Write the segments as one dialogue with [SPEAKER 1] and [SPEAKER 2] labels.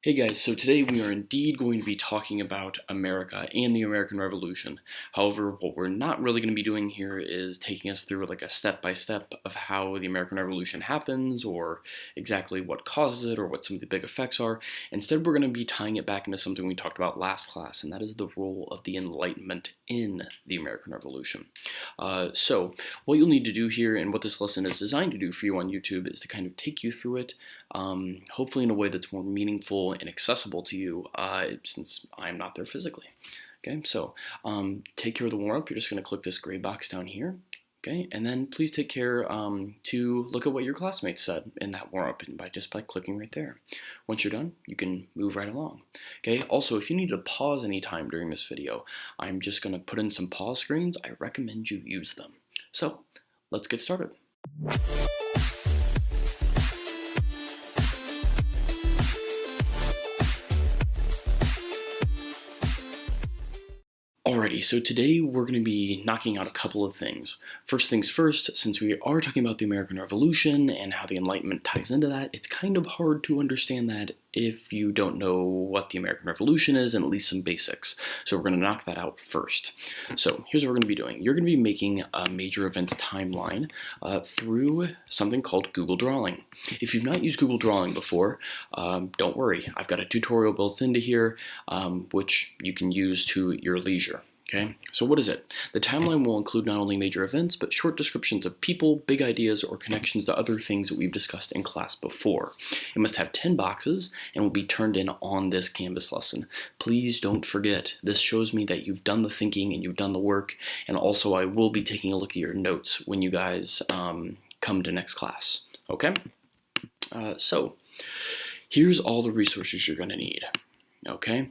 [SPEAKER 1] Hey guys, so today we are indeed going to be talking about America and the American Revolution. However, what we're not really going to be doing here is taking us through like a step-by-step of how the American Revolution happens or exactly what causes it or what some of the big effects are. Instead, we're going to be tying it back into something we talked about last class, and that is the role of the Enlightenment in the American Revolution. So what you'll need to do here and what this lesson is designed to do for you on YouTube is to kind of take you through it, hopefully in a way that's more meaningful and accessible to you, since I'm not there physically. Okay, so take care of the warm-up. You're just going to click this gray box down here. Okay, and then please take care to look at what your classmates said in that warm-up and by clicking right there. Once you're done, you can move right along. Okay, also if you need to pause any time during this video, I'm just going to put in some pause screens. I recommend you use them. So let's get started. Alrighty, so today we're going to be knocking out a couple of things. First things first, since we are talking about the American Revolution and how the Enlightenment ties into that, it's kind of hard to understand that if you don't know what the American Revolution is and at least some basics. So we're going to knock that out first. So here's what we're going to be doing. You're going to be making a major events timeline through something called Google Drawing. If you've not used Google Drawing before, don't worry. I've got a tutorial built into here, which you can use to your leisure. Okay, so what is it? The timeline will include not only major events, but short descriptions of people, big ideas, or connections to other things that we've discussed in class before. It must have 10 boxes and will be turned in on this Canvas lesson. Please don't forget, this shows me that you've done the thinking and you've done the work, and also I will be taking a look at your notes when you guys come to next class. Okay, so here's all the resources you're going to need. Okay,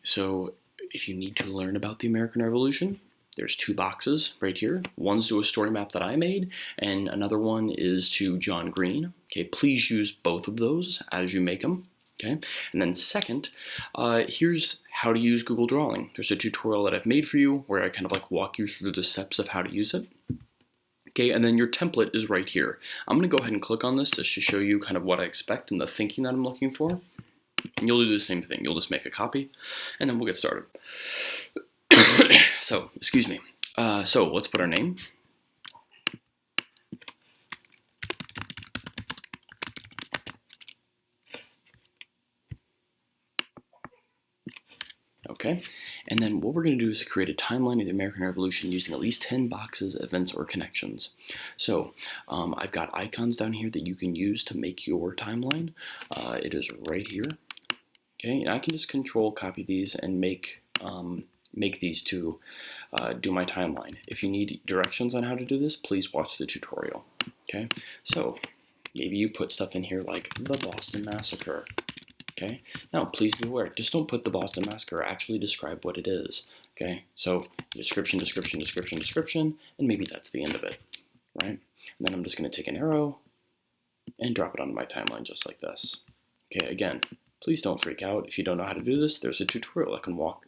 [SPEAKER 1] so if you need to learn about the American Revolution, there's two boxes right here. One's to a story map that I made, and another one is to John Green. Okay, please use both of those as you make them. Okay, and then second, here's how to use Google Drawing. There's a tutorial that I've made for you where I kind of like walk you through the steps of how to use it. Okay, and then your template is right here. I'm going to go ahead and click on this just to show you kind of what I expect and the thinking that I'm looking for. And you'll do the same thing. You'll just make a copy, and then we'll get started. So, excuse me. So let's put our name. Okay, and then what we're going to do is create a timeline of the American Revolution using at least 10 boxes, events, or connections. So I've got icons down here that you can use to make your timeline. It is right here. Okay, and I can just control copy these and make these to do my timeline. If you need directions on how to do this, please watch the tutorial. Okay, so maybe you put stuff in here like the Boston Massacre. Okay, now please be aware, just don't put the Boston Massacre, actually describe what it is. Okay, so description, description, description, description, and maybe that's the end of it, right? And then I'm just going to take an arrow and drop it onto my timeline just like this. Okay, again, please don't freak out. If you don't know how to do this, there's a tutorial that can walk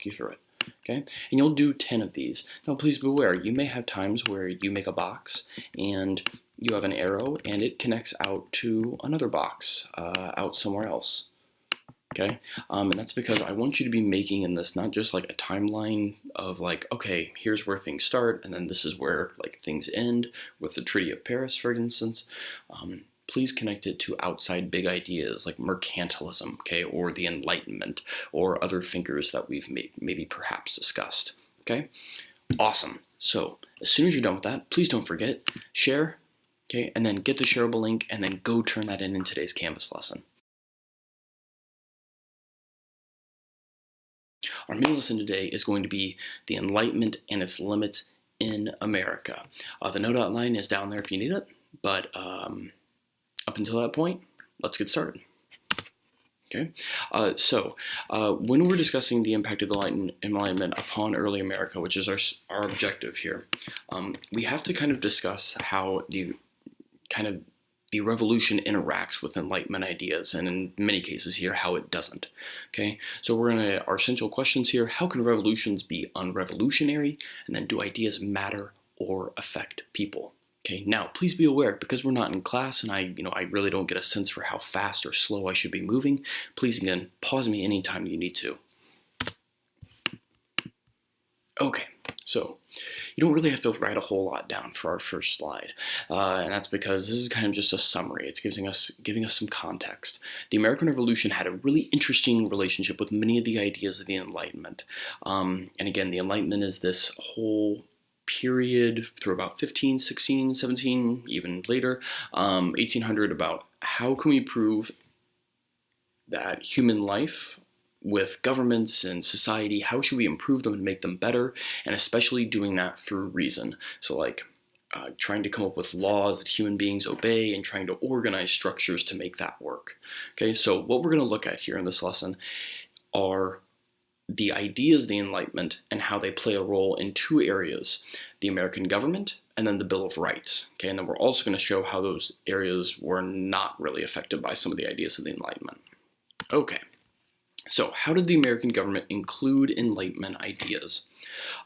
[SPEAKER 1] you through it. Okay, and you'll do 10 of these. Now, please be aware, you may have times where you make a box and you have an arrow and it connects out to another box out somewhere else. Okay, and that's because I want you to be making in this not just like a timeline of like, okay, here's where things start and then this is where like things end with the Treaty of Paris, for instance. Please connect it to outside big ideas like mercantilism, okay, or the Enlightenment, or other thinkers that we've maybe perhaps discussed, okay? Awesome. So as soon as you're done with that, please don't forget, share, okay, and then get the shareable link, and then go turn that in today's Canvas lesson. Our main lesson today is going to be the Enlightenment and its limits in America. The note outline is down there if you need it, but up until that point, let's get started. Okay, so when we're discussing the impact of the Enlightenment upon early America, which is our objective here, we have to kind of discuss how the revolution interacts with Enlightenment ideas, and in many cases here, how it doesn't. Okay, so our essential questions here: how can revolutions be unrevolutionary, and then do ideas matter or affect people? Okay, now please be aware, because we're not in class and I really don't get a sense for how fast or slow I should be moving, please again, pause me anytime you need to. Okay, so you don't really have to write a whole lot down for our first slide, and that's because this is kind of just a summary. It's giving us some context. The American Revolution had a really interesting relationship with many of the ideas of the Enlightenment, and again, the Enlightenment is this whole period through about 15, 16, 17, even later, 1800, about how can we prove that human life with governments and society, how should we improve them and make them better, and especially doing that through reason. So like trying to come up with laws that human beings obey and trying to organize structures to make that work. Okay, so what we're going to look at here in this lesson are the ideas of the Enlightenment and how they play a role in two areas: the American government and then the Bill of Rights. Okay, and then we're also going to show how those areas were not really affected by some of the ideas of the Enlightenment. Okay, so how did the American government include Enlightenment ideas?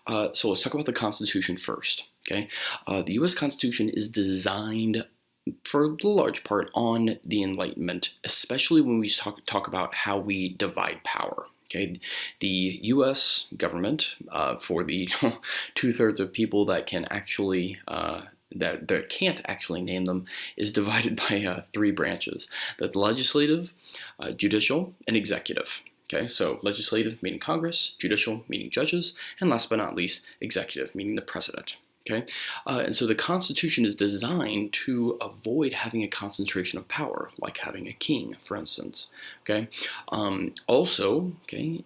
[SPEAKER 1] So let's talk about the Constitution first. Okay, the U.S. Constitution is designed for the large part on the Enlightenment, especially when we talk about how we divide power. Okay, the U.S. government, for the 2/3 of people that can actually that can't actually name them, is divided by three branches: the legislative, judicial, and executive. Okay, so legislative meaning Congress, judicial meaning judges, and last but not least, executive meaning the president. Okay, and so the Constitution is designed to avoid having a concentration of power, like having a king, for instance. Okay, also, okay,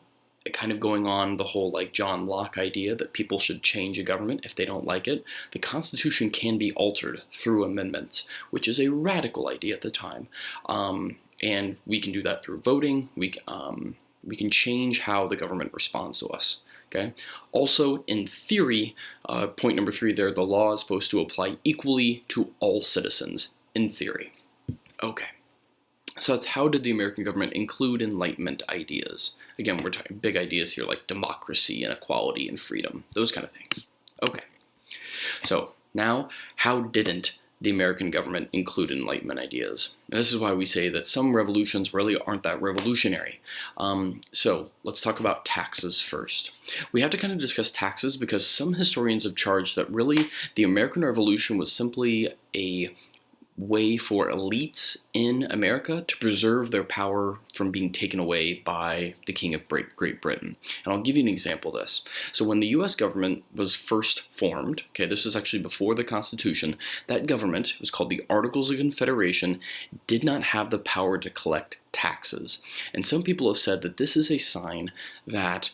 [SPEAKER 1] kind of going on the whole like John Locke idea that people should change a government if they don't like it, the Constitution can be altered through amendments, which is a radical idea at the time, and we can do that through voting. We can change how the government responds to us. Okay. Also, in theory, point number 3 there, the law is supposed to apply equally to all citizens, in theory. Okay. So that's how did the American government include Enlightenment ideas? Again, we're talking big ideas here like democracy and equality and freedom, those kind of things. Okay. So now, how didn't the American government include Enlightenment ideas? And this is why we say that some revolutions really aren't that revolutionary. So let's talk about taxes first. We have to kind of discuss taxes because some historians have charged that really the American Revolution was simply a way for elites in America to preserve their power from being taken away by the King of Great Britain. And I'll give you an example of this. So when the U.S. government was first formed, okay, this was actually before the Constitution, that government, it was called the Articles of Confederation, did not have the power to collect taxes. And some people have said that this is a sign that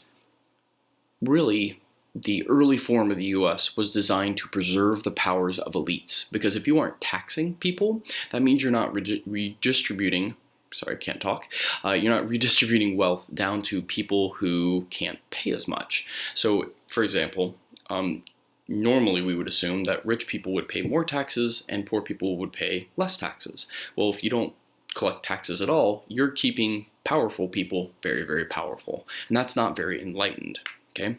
[SPEAKER 1] really the early form of the U.S. was designed to preserve the powers of elites, because if you aren't taxing people, that means you're not redistributing, sorry, I can't talk, you're not redistributing wealth down to people who can't pay as much. So, for example, normally we would assume that rich people would pay more taxes and poor people would pay less taxes. Well, if you don't collect taxes at all, you're keeping powerful people very, very powerful, and that's not very enlightened, okay?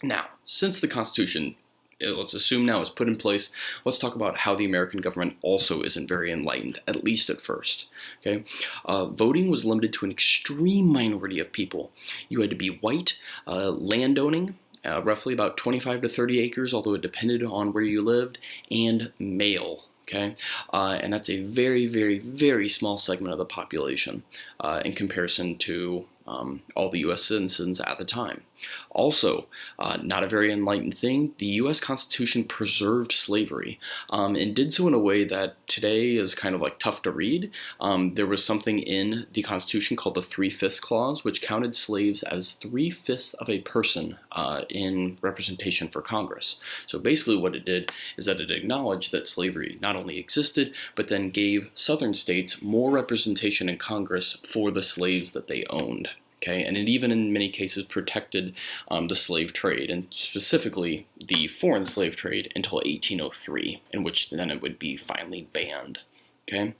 [SPEAKER 1] Now, since the Constitution, let's assume now, is put in place, let's talk about how the American government also isn't very enlightened, at least at first. Okay, voting was limited to an extreme minority of people. You had to be white, landowning, roughly about 25 to 30 acres, although it depended on where you lived, and male. Okay, and that's a very, very, very small segment of the population in comparison to all the U.S. citizens at the time. Also, not a very enlightened thing, the U.S. Constitution preserved slavery and did so in a way that today is kind of like tough to read. There was something in the Constitution called the 3/5 Clause, which counted slaves as 3/5 of a person in representation for Congress. So basically what it did is that it acknowledged that slavery not only existed, but then gave southern states more representation in Congress for the slaves that they owned. Okay, and it even in many cases protected the slave trade, and specifically the foreign slave trade, until 1803, in which then it would be finally banned. Okay,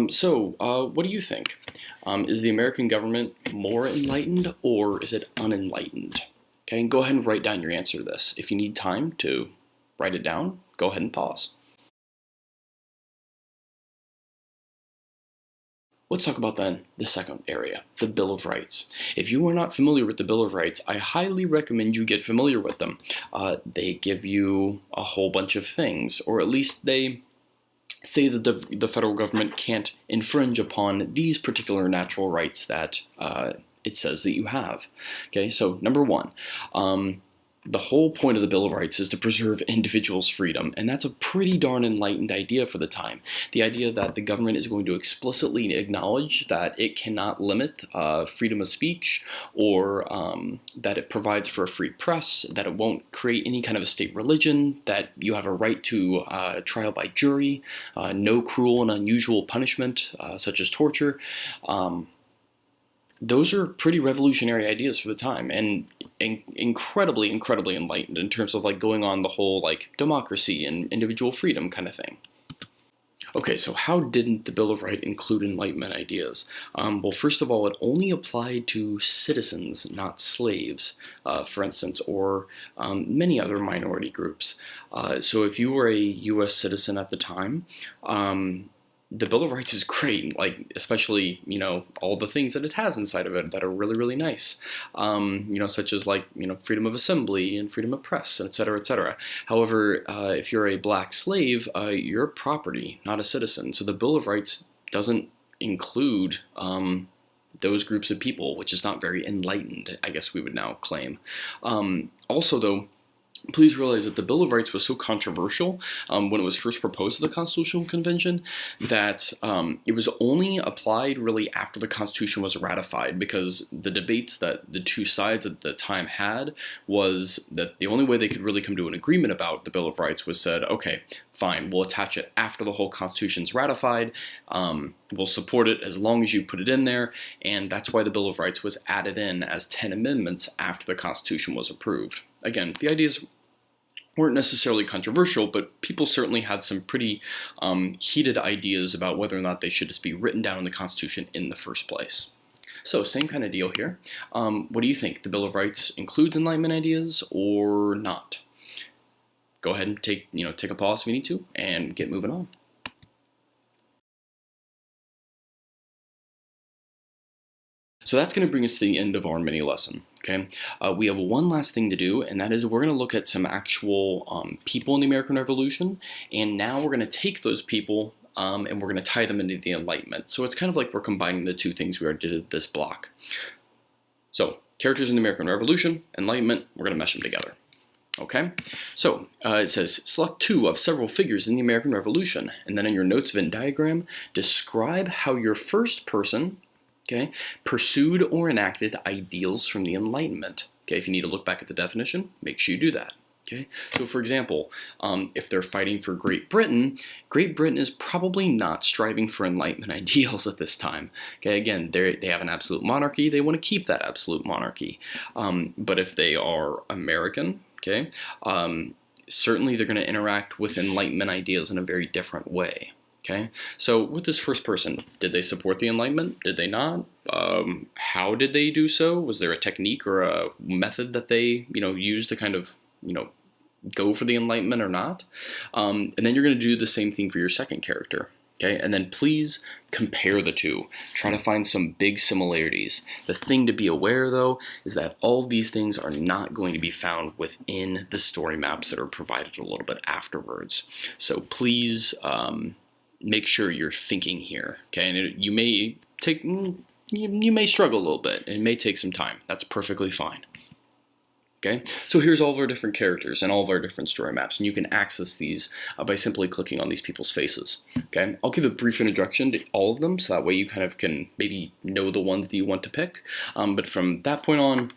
[SPEAKER 1] so what do you think? Is the American government more enlightened or is it unenlightened? Okay, and go ahead and write down your answer to this. If you need time to write it down, go ahead and pause. Let's talk about then the second area, the Bill of Rights. If you are not familiar with the Bill of Rights, I highly recommend you get familiar with them. They give you a whole bunch of things, or at least they say that the federal government can't infringe upon these particular natural rights that it says that you have. Okay, so number one, the whole point of the Bill of Rights is to preserve individuals' freedom, and that's a pretty darn enlightened idea for the time. The idea that the government is going to explicitly acknowledge that it cannot limit freedom of speech, or that it provides for a free press, that it won't create any kind of a state religion, that you have a right to trial by jury, no cruel and unusual punishment, such as torture. Those are pretty revolutionary ideas for the time, and incredibly enlightened in terms of like going on the whole like democracy and individual freedom kind of thing. Okay, so how didn't the Bill of Rights include Enlightenment ideas? Well, first of all, it only applied to citizens, not slaves, for instance, or many other minority groups. So if you were a U.S. citizen at the time, the Bill of Rights is great, like especially, all the things that it has inside of it that are really nice, such as like, freedom of assembly and freedom of press, et cetera, et cetera. However, if you're a black slave, you're a property, not a citizen. So the Bill of Rights doesn't include those groups of people, which is not very enlightened, I guess we would now claim. Also, though, please realize that the Bill of Rights was so controversial when it was first proposed to the Constitutional Convention that it was only applied really after the Constitution was ratified, because the debates that the two sides at the time had was that the only way they could really come to an agreement about the Bill of Rights was said, okay, fine, we'll attach it after the whole Constitution's ratified, we'll support it as long as you put it in there, and that's why the Bill of Rights was added in as 10 amendments after the Constitution was approved. Again, the ideas weren't necessarily controversial, but people certainly had some pretty heated ideas about whether or not they should just be written down in the Constitution in the first place. So, same kind of deal here. What do you think? The Bill of Rights includes Enlightenment ideas or not? Go ahead and take a pause if you need to, and get moving on. So that's going to bring us to the end of our mini lesson. Okay, we have one last thing to do, and that is we're going to look at some actual people in the American Revolution, and now we're going to take those people and we're going to tie them into the Enlightenment. So it's kind of like we're combining the two things we already did at this block. So characters in the American Revolution, Enlightenment, we're going to mesh them together. Okay, so it says select two of several figures in the American Revolution, and then in your notes Venn diagram, describe how your first person, okay, pursued or enacted ideals from the Enlightenment. Okay, if you need to look back at the definition, make sure you do that. Okay, so for example, if they're fighting for Great Britain is probably not striving for Enlightenment ideals at this time. Okay, again, they have an absolute monarchy, they want to keep that absolute monarchy. But if they are American, okay, certainly they're going to interact with Enlightenment ideas in a very different way. Okay, so with this first person, did they support the Enlightenment? Did they not? How did they do so? Was there a technique or a method that they, used to kind of, go for the Enlightenment or not? And then you're going to do the same thing for your second character. Okay, and then please compare the two. Try to find some big similarities. The thing to be aware, though, is that all of these things are not going to be found within the story maps that are provided a little bit afterwards. So please, make sure you're thinking here, okay? And you may struggle a little bit. It may take some time. That's perfectly fine. Okay, so here's all of our different characters and all of our different story maps, and you can access these by simply clicking on these people's faces. Okay, I'll give a brief introduction to all of them, so that way you kind of can maybe know the ones that you want to pick. But from that point on,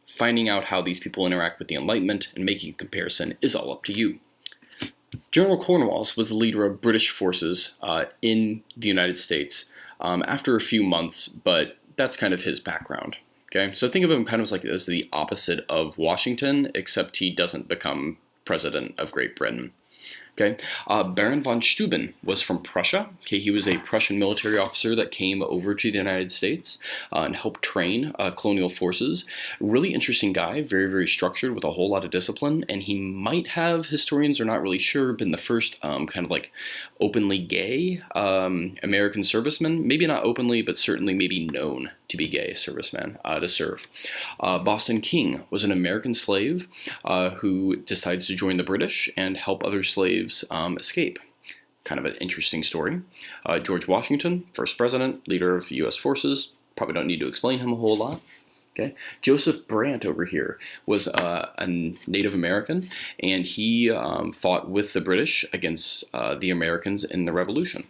[SPEAKER 1] finding out how these people interact with the Enlightenment and making a comparison is all up to you. General Cornwallis was the leader of British forces in the United States after a few months, but that's kind of his background. Okay, so think of him kind of like as the opposite of Washington, except he doesn't become president of Great Britain. Okay, Baron von Steuben was from Prussia. Okay, he was a Prussian military officer that came over to the United States and helped train colonial forces. Really interesting guy, very, very structured with a whole lot of discipline, and he might have, historians are not really sure, been the first kind of like openly gay American serviceman. Maybe not openly, but certainly maybe known to be gay serviceman to serve. Boston King was an American slave who decides to join the British and help other slaves escape. Kind of an interesting story. George Washington, first president, leader of U.S. forces. Probably don't need to explain him a whole lot. Okay. Joseph Brant over here was a Native American, and he fought with the British against the Americans in the Revolution.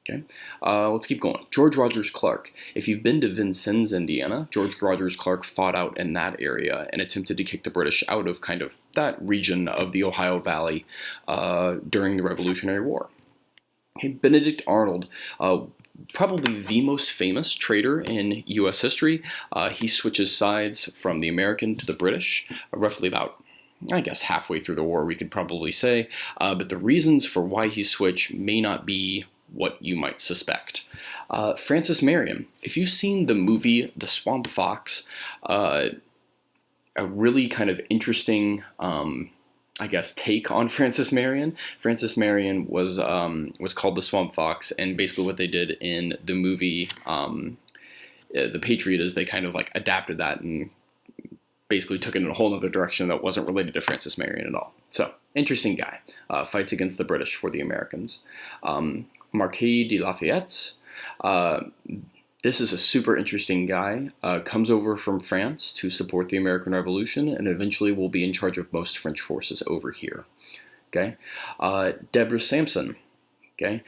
[SPEAKER 1] Okay, let's keep going. George Rogers Clark. If you've been to Vincennes, Indiana, George Rogers Clark fought out in that area and attempted to kick the British out of kind of that region of the Ohio Valley during the Revolutionary War. Okay, Benedict Arnold. Probably the most famous traitor in U.S. history. He switches sides from the American to the British, roughly about, I guess, halfway through the war, we could probably say. But the reasons for why he switched may not be what you might suspect. Francis Marion. If you've seen the movie The Swamp Fox, a really kind of interesting I guess, take on Francis Marion. Francis Marion was called the Swamp Fox, and basically what they did in the movie The Patriot is they kind of like adapted that and basically took it in a whole other direction that wasn't related to Francis Marion at all. So, interesting guy. Fights against the British for the Americans. Marquis de Lafayette. This is a super interesting guy, comes over from France to support the American Revolution, and eventually will be in charge of most French forces over here. Okay, Deborah Sampson. Okay,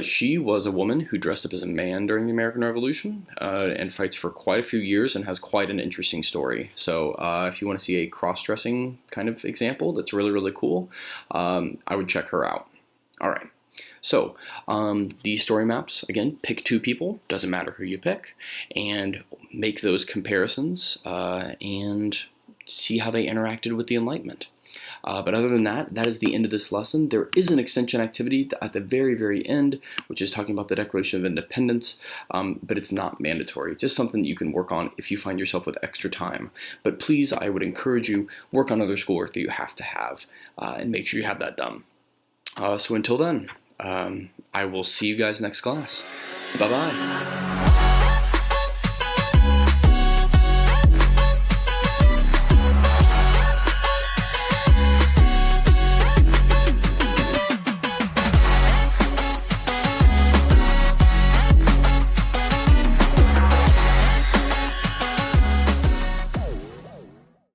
[SPEAKER 1] she was a woman who dressed up as a man during the American Revolution and fights for quite a few years and has quite an interesting story. So if you want to see a cross-dressing kind of example that's really, really cool, I would check her out. All right. So, these story maps, again, pick two people, doesn't matter who you pick, and make those comparisons and see how they interacted with the Enlightenment. But other than that, that is the end of this lesson. There is an extension activity at the very, very end, which is talking about the Declaration of Independence, but it's not mandatory. Just something that you can work on if you find yourself with extra time. But please, I would encourage you, work on other schoolwork that you have to have, and make sure you have that done. So until then, I will see you guys next class. Bye-bye.